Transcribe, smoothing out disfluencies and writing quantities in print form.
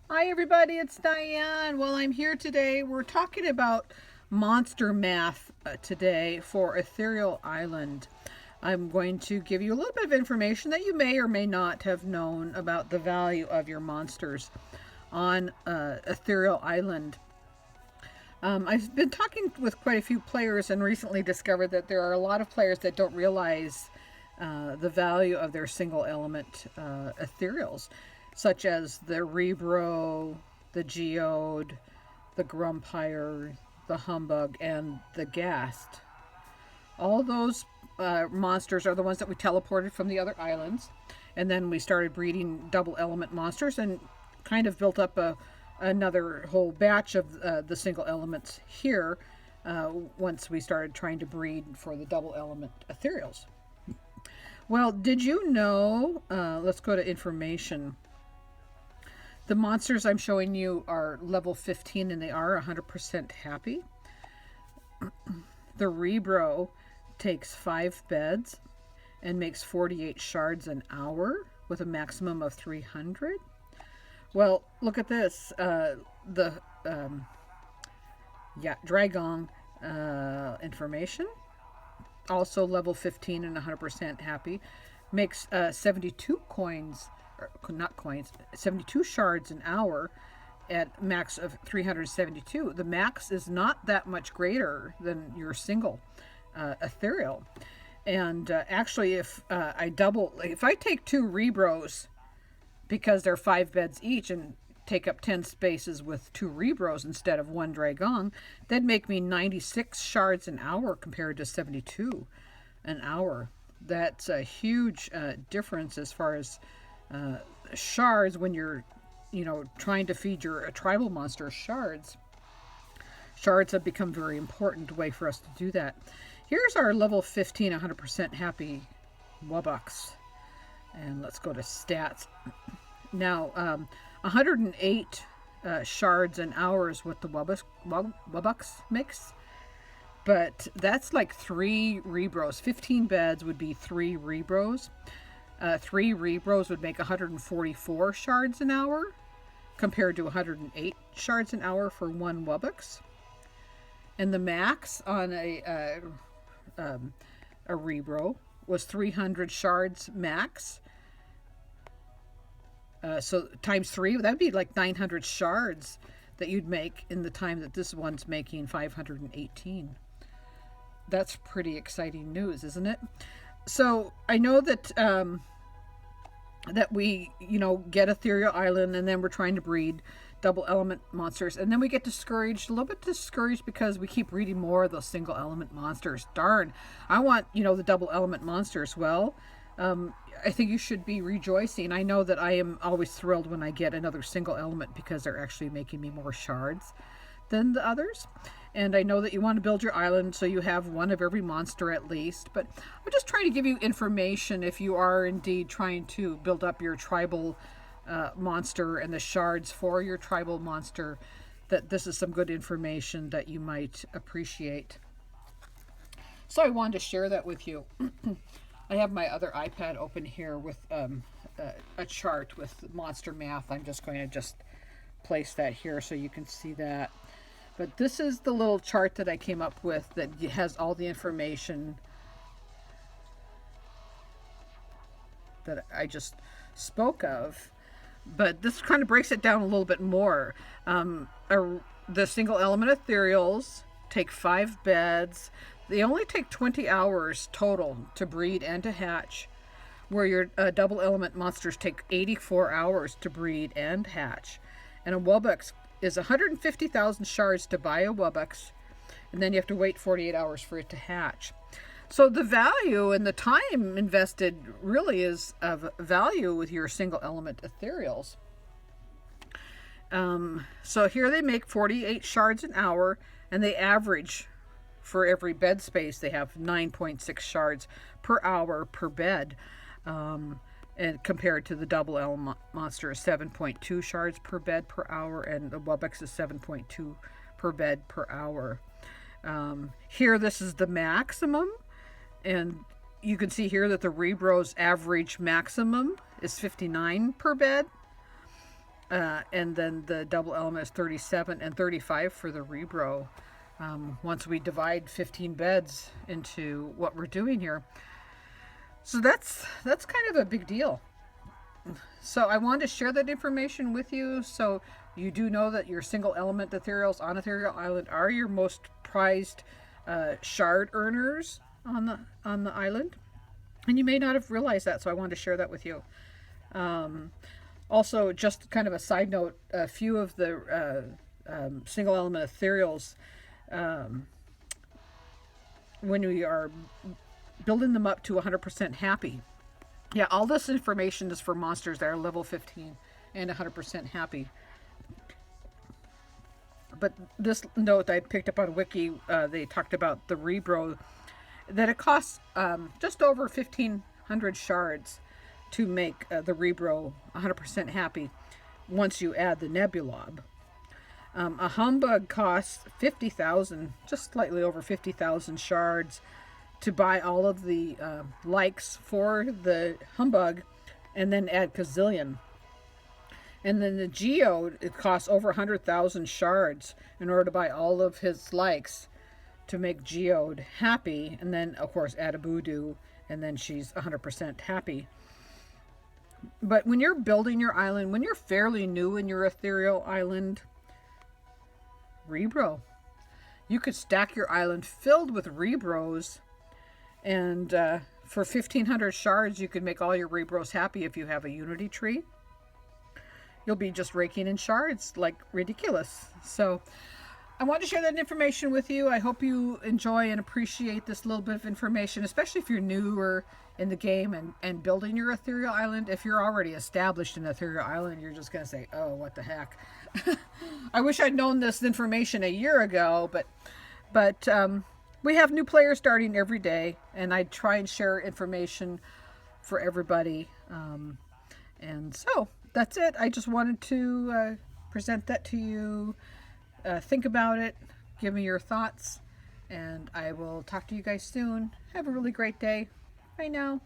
Hi everybody, it's Diane. Well, I'm here today. We're talking about monster math today for Ethereal Island. I'm going to give you a little bit of information that you may or may not have known about the value of your monsters on Ethereal Island. I've been talking with quite a few players and recently discovered that there are a lot of players that don't realize the value of their single element ethereals, such as the Rebro, the Geode, the Grumpire, the Humbug, and the Ghast. All those monsters are the ones that we teleported from the other islands, and then we started breeding double element monsters and kind of built up another whole batch of the single elements here once we started trying to breed for the double element ethereals. Well, did you know? Let's go to information. The monsters I'm showing you are level 15 and they are 100% happy. The Rebro takes 5 beds and makes 48 shards an hour with a maximum of 300. Well, look at this. The Dragon information, also level 15 and 100% happy, makes 72 coins, or not coins, 72 shards an hour at max of 372. The max is not that much greater than your single ethereal. And actually, if if I take 2 Rebros, because they're 5 beds each and take up 10 spaces with 2 Rebros instead of 1 Dragon, that'd make me 96 shards an hour compared to 72 an hour. That's a huge difference as far as shards when you're, trying to feed your tribal monster shards. Shards have become a very important way for us to do that. Here's our level 15 100% happy Wubbucks. And let's go to stats. Now, 108 shards an hour is what the Wubbucks makes. But that's like 3 Rebros. 15 beds would be 3 Rebros. 3 Rebros would make 144 shards an hour compared to 108 shards an hour for 1 Wubbucks. And the max on a Rebro was 300 shards max. So times 3, that'd be like 900 shards that you'd make in the time that this one's making 518. That's pretty exciting news, isn't it? So I know that that we, get Ethereal Island and then we're trying to breed double element monsters, and then we get discouraged, a little bit discouraged, because we keep breeding more of those single element monsters. Darn, I want, the double element monsters. Well, I think you should be rejoicing. I know that I am always thrilled when I get another single element because they're actually making me more shards than the others. And I know that you want to build your island so you have one of every monster at least. But I'm just trying to give you information if you are indeed trying to build up your tribal monster and the shards for your tribal monster, that this is some good information that you might appreciate. So I wanted to share that with you. I have my other iPad open here with a chart with monster math. I'm just going to place that here so you can see that. But this is the little chart that I came up with that has all the information that I just spoke of. But this kind of breaks it down a little bit more. The single element ethereals take 5 beds. They only take 20 hours total to breed and to hatch, where your double element monsters take 84 hours to breed and hatch. And a Wubbox is 150,000 shards to buy a Wubbox, and then you have to wait 48 hours for it to hatch. So the value and the time invested really is of value with your single element ethereals. So here they make 48 shards an hour, and they average, for every bed space, they have 9.6 shards per hour per bed. And compared to the double element monster is 7.2 shards per bed per hour, and the Wubbox is 7.2 per bed per hour. Here, this is the maximum, and you can see here that the Rebro's average maximum is 59 per bed, And then the double element is 37 and 35 for the rebro. Once we divide 15 beds into what we're doing here. So that's kind of a big deal. So I wanted to share that information with you, so you do know that your single element ethereals on Ethereal Island are your most prized shard earners on the island, and you may not have realized that. So I wanted to share that with you. Also, just kind of a side note, a few of the single element ethereals, when we are building them up to 100% happy. Yeah, all this information is for monsters that are level 15 and 100% happy. But this note I picked up on Wiki, they talked about the rebro, that it costs just over 1,500 shards to make the rebro 100% happy once you add the nebulob. A humbug costs 50,000, just slightly over 50,000 shards to buy all of the likes for the humbug, and then add Gazillion. And then the geode, it costs over 100,000 shards in order to buy all of his likes to make Geode happy, and then of course add a Voodoo, and then she's 100% happy. But when you're building your island, when you're fairly new in your ethereal island, rebro. You could stack your island filled with rebros, and for 1,500 shards, you could make all your rebros happy if you have a unity tree. You'll be just raking in shards like ridiculous. So I want to share that information with you. I hope you enjoy and appreciate this little bit of information, especially if you're newer in the game and building your ethereal island. If you're already established in ethereal island, you're just going to say, oh, what the heck. I wish I'd known this information a year ago, but we have new players starting every day, and I try and share information for everybody. And so that's it. I just wanted to present that to you. Think about it. Give me your thoughts. And I will talk to you guys soon. Have a really great day. Bye now.